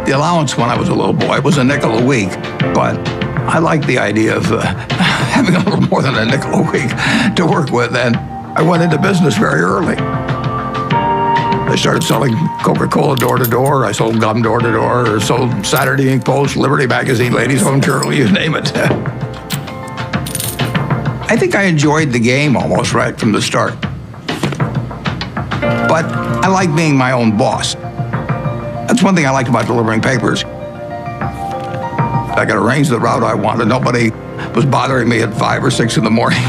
The allowance when I was a little boy was a nickel a week, but I liked the idea of having a little more than a nickel a week to work with, and I went into business very early. I started selling Coca-Cola door to door. I sold gum door to door, or sold Saturday Evening Post, Liberty Magazine, Ladies Home Journal, you name it. I think I enjoyed the game almost right from the start. But I like being my own boss. That's one thing I liked about delivering papers. I could arrange the route I wanted. Nobody was bothering me at 5 or 6 in the morning.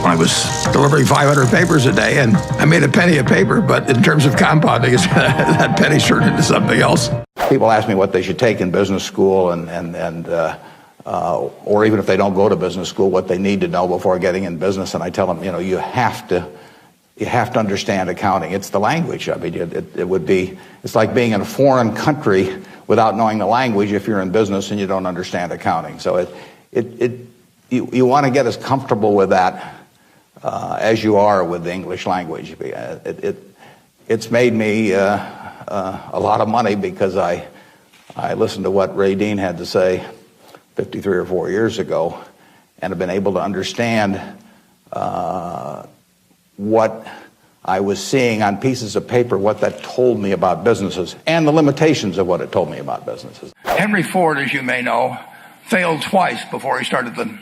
I was delivering 500 papers a day, and I made a penny a paper, but in terms of compounding, that penny turned into something else. People ask me what they should take in business school, or even if they don't go to business school, what they need to know before getting in business, and I tell them, you have to understand accounting. It's the language. I mean, it's like being in a foreign country without knowing the language if you're in business and you don't understand accounting. So you want to get as comfortable with that as you are with the English language. It's made me a lot of money because I listened to what Ray Dean had to say 53 or 4 years ago, and have been able to understand what I was seeing on pieces of paper, what that told me about businesses, and the limitations of what it told me about businesses. Henry Ford, as you may know, failed twice before he started the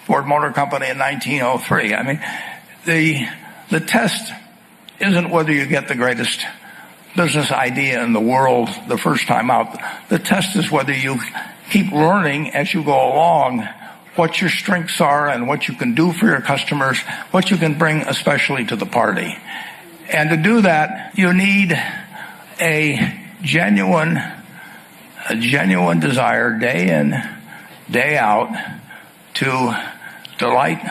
Ford Motor Company in 1903. I mean, the test isn't whether you get the greatest business idea in the world the first time out. The test is whether you keep learning as you go along what your strengths are and what you can do for your customers, what you can bring especially to the party. And to do that, you need a genuine desire day in, day out to delight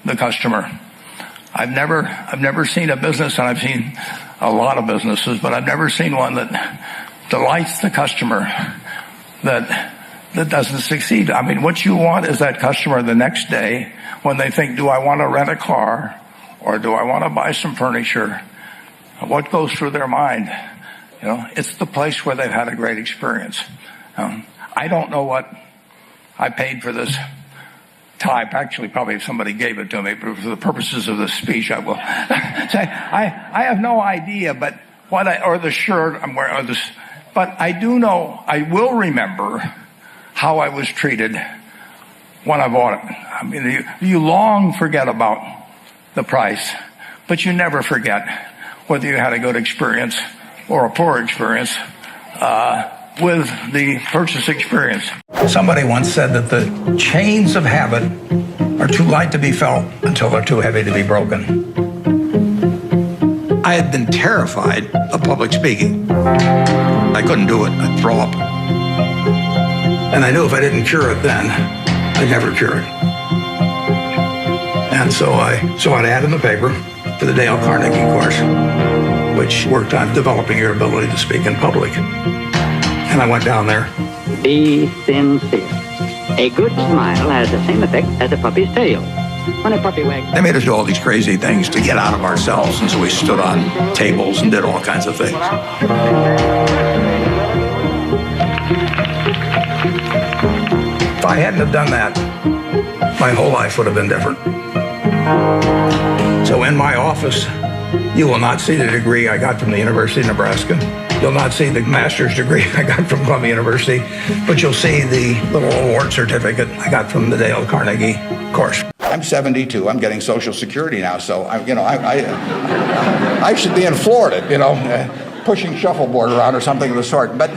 the customer. I've never seen a business, and I've seen a lot of businesses, but I've never seen one that delights the customer that doesn't succeed. I mean, what you want is that customer the next day when they think, do I want to rent a car or do I want to buy some furniture? What goes through their mind? It's the place where they've had a great experience. I don't know what I paid for this tie. Actually, probably if somebody gave it to me, but for the purposes of this speech, I will say I have no idea. But or the shirt I'm wearing, but I do know. I will remember how I was treated when I bought it. I mean, you long forget about the price, but you never forget whether you had a good experience or a poor experience with the purchase experience. Somebody once said that the chains of habit are too light to be felt until they're too heavy to be broken. I had been terrified of public speaking. I couldn't do it. I'd throw up. And I knew if I didn't cure it then, I'd never cure it. And so I saw an ad in the paper for the Dale Carnegie course, which worked on developing your ability to speak in public. And I went down there. Be sincere. A good smile has the same effect as a puppy's tail. When a puppy wags... They made us do all these crazy things to get out of ourselves, and so we stood on tables and did all kinds of things. If I hadn't have done that, my whole life would have been different. So in my office, you will not see the degree I got from the University of Nebraska. You'll not see the master's degree I got from Columbia University, but you'll see the little award certificate I got from the Dale Carnegie course. I'm 72. I'm getting Social Security now, so I should be in Florida, pushing shuffleboard around or something of the sort. But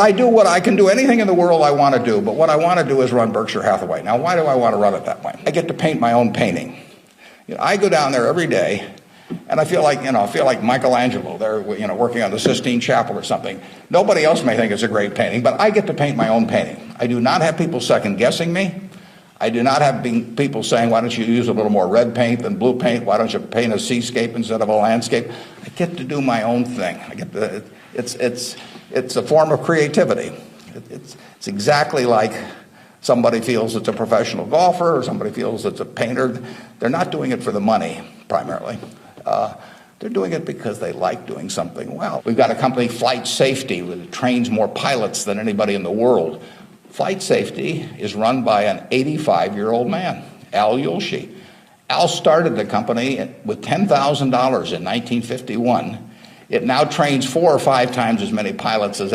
I do what I can do, anything in the world I want to do. But what I want to do is run Berkshire Hathaway. Now, why do I want to run it that way? I get to paint my own painting. I go down there every day, and I feel like Michelangelo. They're working on the Sistine Chapel or something. Nobody else may think it's a great painting, but I get to paint my own painting. I do not have people second guessing me. I do not have people saying, why don't you use a little more red paint than blue paint? Why don't you paint a seascape instead of a landscape? I get to do my own thing. It's a form of creativity. It's exactly like somebody feels it's a professional golfer or somebody feels it's a painter. They're not doing it for the money, primarily. They're doing it because they like doing something well. We've got a company, Flight Safety, that trains more pilots than anybody in the world. Flight Safety is run by an 85-year-old man, Al Yulshi. Al started the company with $10,000 in 1951. It now trains 4 or 5 times as many pilots as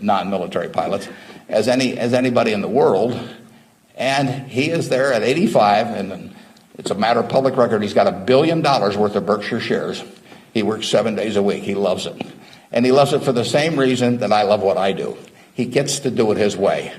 non-military pilots as anybody in the world. And he is there at 85, and it's a matter of public record. He's got $1 billion worth of Berkshire shares. He works 7 days a week. He loves it. And he loves it for the same reason that I love what I do. He gets to do it his way.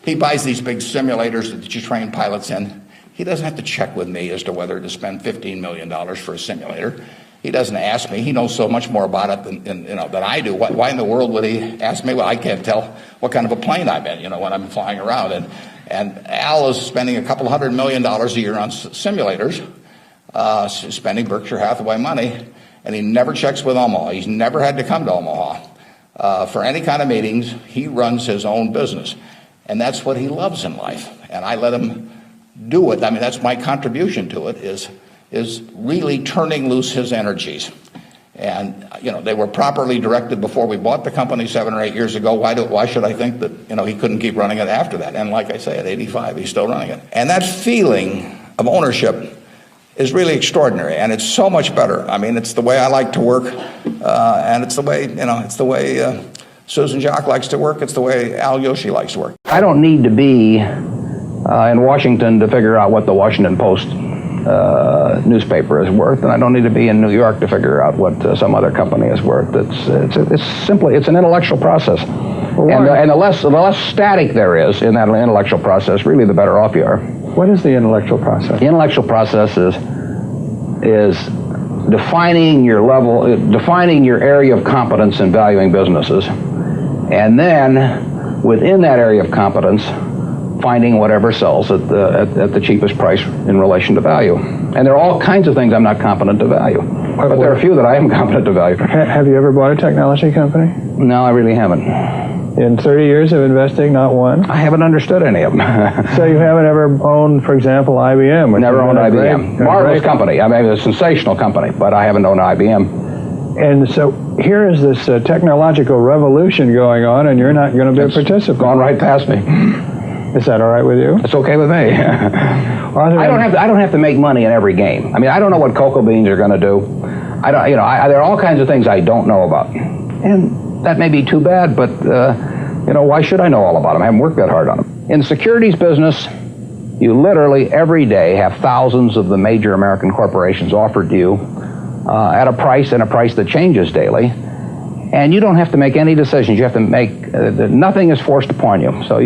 He buys these big simulators that you train pilots in. He doesn't have to check with me as to whether to spend $15 million for a simulator. He doesn't ask me. He knows so much more about it than I do. Why in the world would he ask me? Well, I can't tell what kind of a plane I'm in, when I'm flying around. And Al is spending $200 million a year on simulators, spending Berkshire Hathaway money, and he never checks with Omaha. He's never had to come to Omaha for any kind of meetings. He runs his own business, and that's what he loves in life. And I let him do it. I mean, that's my contribution to it, is really turning loose his energies. And, they were properly directed before we bought the company 7 or 8 years ago. Why should I think that, he couldn't keep running it after that? And like I say, at 85, he's still running it. And that feeling of ownership is really extraordinary, and it's so much better. I mean, it's the way I like to work, and it's the way, Susan Jock likes to work. It's the way Al Yulshi likes to work. I don't need to be in Washington to figure out what the Washington Post newspaper is worth, and I don't need to be in New York to figure out what some other company is worth. It's an intellectual process, and the less static there is in that intellectual process, really the better off you are. What is the intellectual process? The intellectual process is defining your area of competence in valuing businesses, and then within that area of competence, finding whatever sells at the cheapest price in relation to value. And there are all kinds of things I'm not competent to value, but there are a few that I am competent to value. Have you ever bought a technology company? No, I really haven't. In 30 years of investing, not one? I haven't understood any of them. So you haven't ever owned, for example, IBM? Never owned IBM. Marvelous company. I mean, a sensational company, but I haven't owned IBM. And so here is this technological revolution going on, and you're not going to be a participant. Gone right past me. Is that all right with you? It's okay with me. I don't have to make money in every game. I mean, I don't know what cocoa beans are going to do. There are all kinds of things I don't know about, and that may be too bad. But why should I know all about them? I haven't worked that hard on them. In the securities business, you literally every day have thousands of the major American corporations offered to you at a price that changes daily. And you don't have to make any decisions. You have to make, nothing is forced upon you. So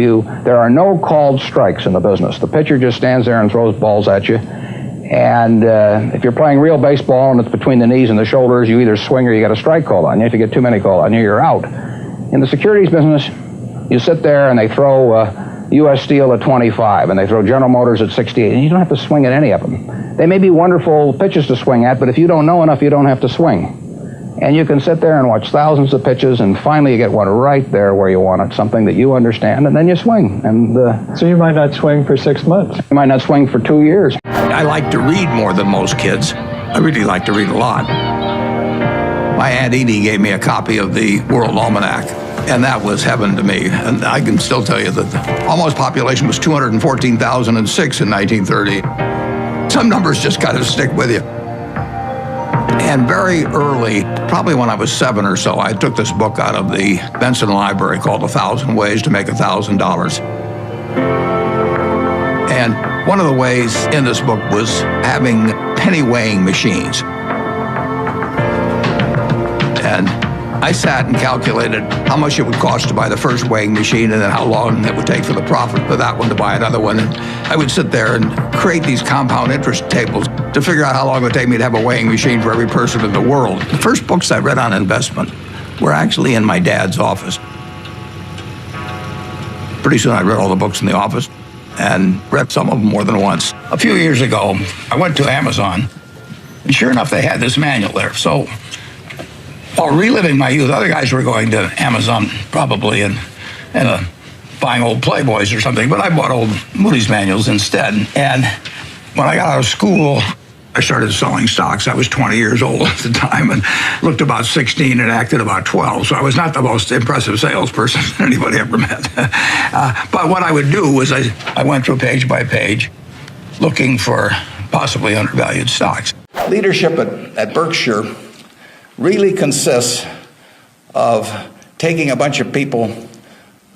there are no called strikes in the business. The pitcher just stands there and throws balls at you. And if you're playing real baseball and it's between the knees and the shoulders, you either swing or you got a strike called on you. If you get too many called on you, you're out. In the securities business, you sit there and they throw U.S. Steel at 25 and they throw General Motors at 68, and you don't have to swing at any of them. They may be wonderful pitches to swing at, but if you don't know enough, you don't have to swing. And you can sit there and watch thousands of pitches, and finally you get one right there where you want it, something that you understand, and then you swing. And so you might not swing for 6 months. You might not swing for 2 years. I like to read more than most kids. I really like to read a lot. My Aunt Edie gave me a copy of the World Almanac, and that was heaven to me. And I can still tell you that the almost population was 214,006 in 1930. Some numbers just kind of stick with you. And very early, probably when I was 7 or so, I took this book out of the Benson Library called 1,000 Ways to Make $1,000. And one of the ways in this book was having penny weighing machines. And I sat and calculated how much it would cost to buy the first weighing machine and then how long it would take for the profit for that one to buy another one. And I would sit there and create these compound interest tables to figure out how long it would take me to have a weighing machine for every person in the world. The first books I read on investment were actually in my dad's office. Pretty soon I read all the books in the office and read some of them more than once. A few years ago, I went to Amazon, and sure enough, they had this manual there. So while reliving my youth, other guys were going to Amazon probably and buying old Playboys or something, but I bought old Moody's manuals instead. And when I got out of school, I started selling stocks. I was 20 years old at the time and looked about 16 and acted about 12. So I was not the most impressive salesperson anybody ever met. But what I would do was I went through page by page looking for possibly undervalued stocks. Leadership at Berkshire really consists of taking a bunch of people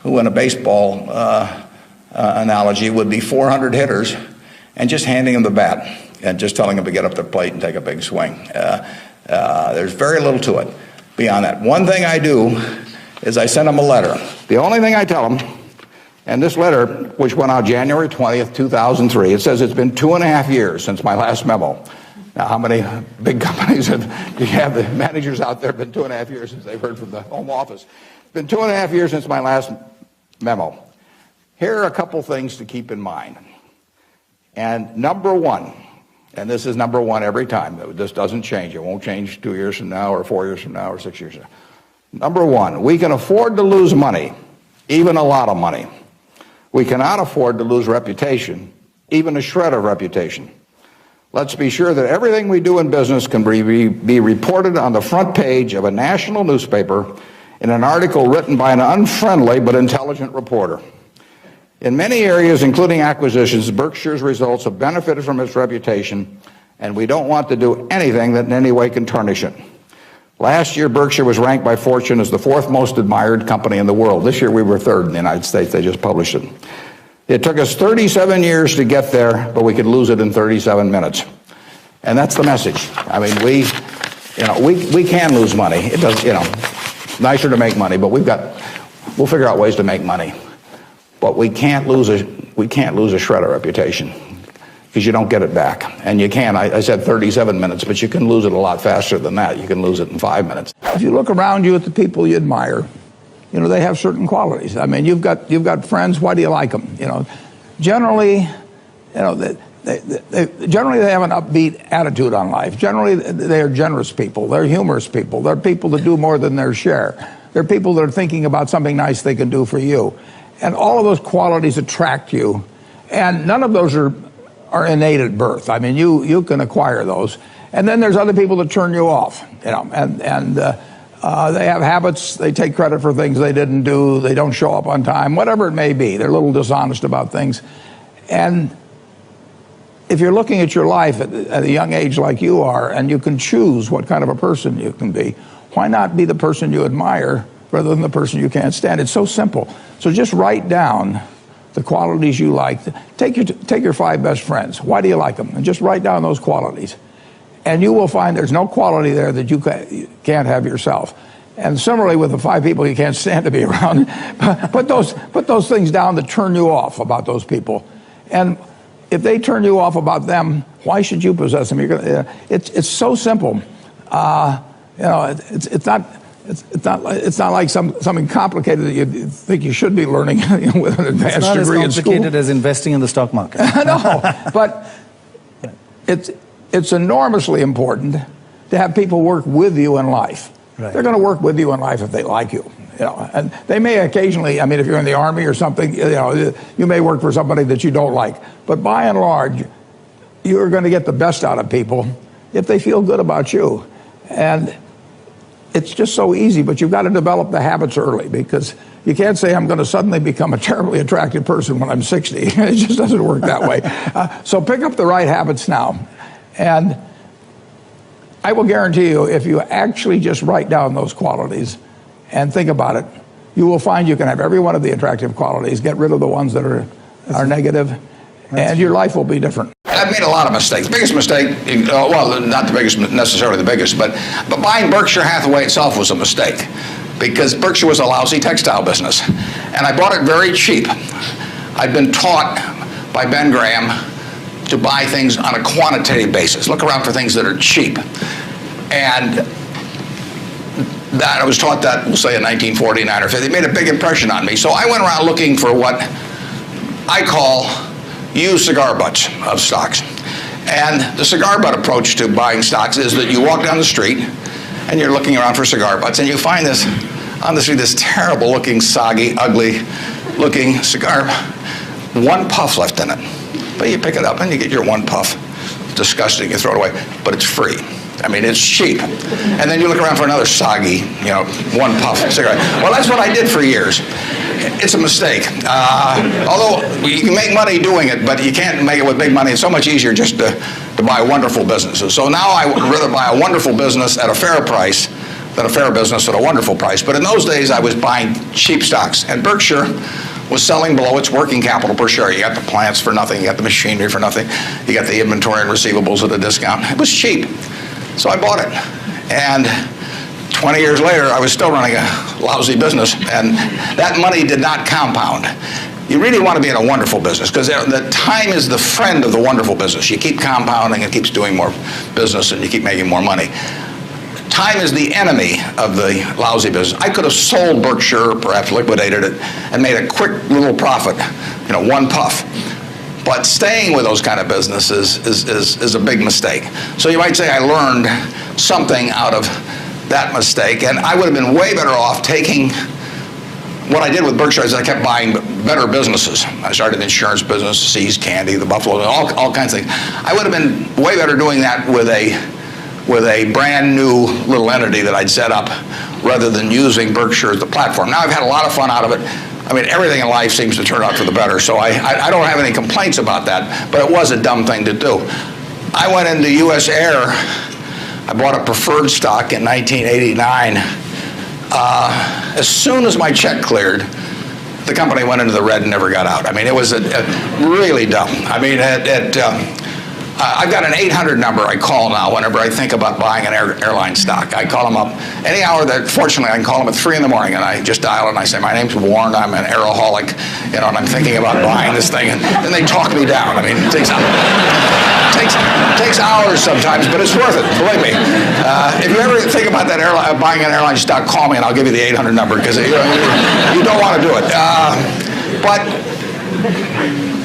who, in a baseball analogy, would be 400 hitters and just handing them the bat and just telling them to get up their plate and take a big swing. There's very little to it beyond that. One thing I do is I send them a letter. The only thing I tell them, and this letter, which went out January 20th, 2003, it says it's been 2.5 years since my last memo. Now, how many big companies do you have, the managers out there, been 2.5 years since they've heard from the home office? It's been 2.5 years since my last memo. Here are a couple things to keep in mind. And number one, and this is number one every time, this doesn't change. It won't change 2 years from now or 4 years from now or 6 years from now. Number one, we can afford to lose money, even a lot of money. We cannot afford to lose reputation, even a shred of reputation. Let's be sure that everything we do in business can be reported on the front page of a national newspaper in an article written by an unfriendly but intelligent reporter. In many areas, including acquisitions, Berkshire's results have benefited from its reputation, and we don't want to do anything that in any way can tarnish it. Last year, Berkshire was ranked by Fortune as the 4th most admired company in the world. This year, we were 3rd in the United States. They just published it. It took us 37 years to get there, but we could lose it in 37 minutes. And that's the message. I mean, we can lose money. It does, nicer to make money, but we'll figure out ways to make money. But we can't lose a shred of reputation because you don't get it back. And you can. I said 37 minutes, but you can lose it a lot faster than that. You can lose it in 5 minutes. If you look around you at the people you admire, they have certain qualities. I mean, you've got friends. Why do you like them? Generally, they have an upbeat attitude on life. Generally, they are generous people. They're humorous people. They're people that do more than their share. They're people that are thinking about something nice they can do for you. And all of those qualities attract you. And none of those are innate at birth. I mean, you can acquire those. And then there's other people that turn you off, and they have habits. They take credit for things they didn't do. They don't show up on time, whatever it may be. They're a little dishonest about things. And if you're looking at your life at a young age like you are, and you can choose what kind of a person you can be, why not be the person you admire rather than the person you can't stand? It's so simple. So just write down the qualities you like. Take your 5 best friends. Why do you like them? And just write down those qualities. And you will find there's no quality there that you can't have yourself. And similarly with the 5 people you can't stand to be around, put those things down that turn you off about those people. And if they turn you off about them, why should you possess them? It's so simple. It's not like something complicated that you think you should be learning with an advanced degree in school. It's not as complicated as investing in the stock market. No, but it's enormously important to have people work with you in life. Right. They're going to work with you in life if they like you. And they may occasionally, I mean, if you're in the Army or something, you may work for somebody that you don't like. But by and large, you're going to get the best out of people if they feel good about you. And it's just so easy, but you've got to develop the habits early, because you can't say I'm going to suddenly become a terribly attractive person when I'm 60. It just doesn't work that way. So pick up the right habits now. And I will guarantee you, if you actually just write down those qualities and think about it, you will find you can have every one of the attractive qualities, get rid of the ones that are negative, and your life will be different. I've made a lot of mistakes. Biggest mistake, well, not the biggest, necessarily the biggest, but buying Berkshire Hathaway itself was a mistake, because Berkshire was a lousy textile business, and I bought it very cheap. I'd been taught by Ben Graham to buy things on a quantitative basis. Look around for things that are cheap. And that I was taught that, we'll say in 1949 or 50. It made a big impression on me. So I went around looking for what I call used cigar butts of stocks. And the cigar butt approach to buying stocks is that you walk down the street and you're looking around for cigar butts, and you find this on the street, this terrible looking, soggy, ugly looking cigar, one puff left in it. But you pick it up and you get your one puff. disgusting, you throw it away, but it's free. I mean, it's cheap. And then you look around for another soggy, one puff cigarette. Well, that's what I did for years. It's a mistake. Although you can make money doing it, but you can't make it with big money. It's so much easier just to buy wonderful businesses. So now I would rather buy a wonderful business at a fair price than a fair business at a wonderful price. But in those days, I was buying cheap stocks. And Berkshire was selling below its working capital per share. You got the plants for nothing. You got the machinery for nothing. You got the inventory and receivables at a discount. It was cheap. So I bought it. And 20 years later, I was still running a lousy business, and that money did not compound. You really want to be in a wonderful business, because the time is the friend of the wonderful business. You keep compounding, it keeps doing more business, and you keep making more money. Time is the enemy of the lousy business. I could have sold Berkshire, perhaps liquidated it, and made a quick little profit, one puff. But staying with those kind of businesses is a big mistake. So you might say I learned something out of that mistake, and I would have been way better off taking what I did with Berkshire is I kept buying better businesses. I started an insurance business, See's Candy, the Buffalo, all kinds of things. I would have been way better doing that with a brand new little entity that I'd set up rather than using Berkshire as the platform. Now I've had a lot of fun out of it. I mean, everything in life seems to turn out for the better, so I don't have any complaints about that, but it was a dumb thing to do. I went into U.S. Air. I bought a preferred stock in 1989. As soon as my check cleared, the company went into the red and never got out. I mean, it was really dumb. I mean, I've got an 800 number I call now whenever I think about buying an airline stock. I call them up any hour that, fortunately, I can call them at 3 in the morning, and I just dial and I say, my name's Warren, I'm an aeroholic, and I'm thinking about buying this thing, and then they talk me down. I mean, it takes hours sometimes, but it's worth it, believe me. If you ever think about that buying an airline stock, call me and I'll give you the 800 number, because you don't want to do it. But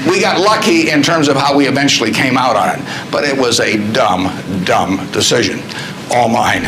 we got lucky in terms of how we eventually came out on it, but it was a dumb decision, all mine.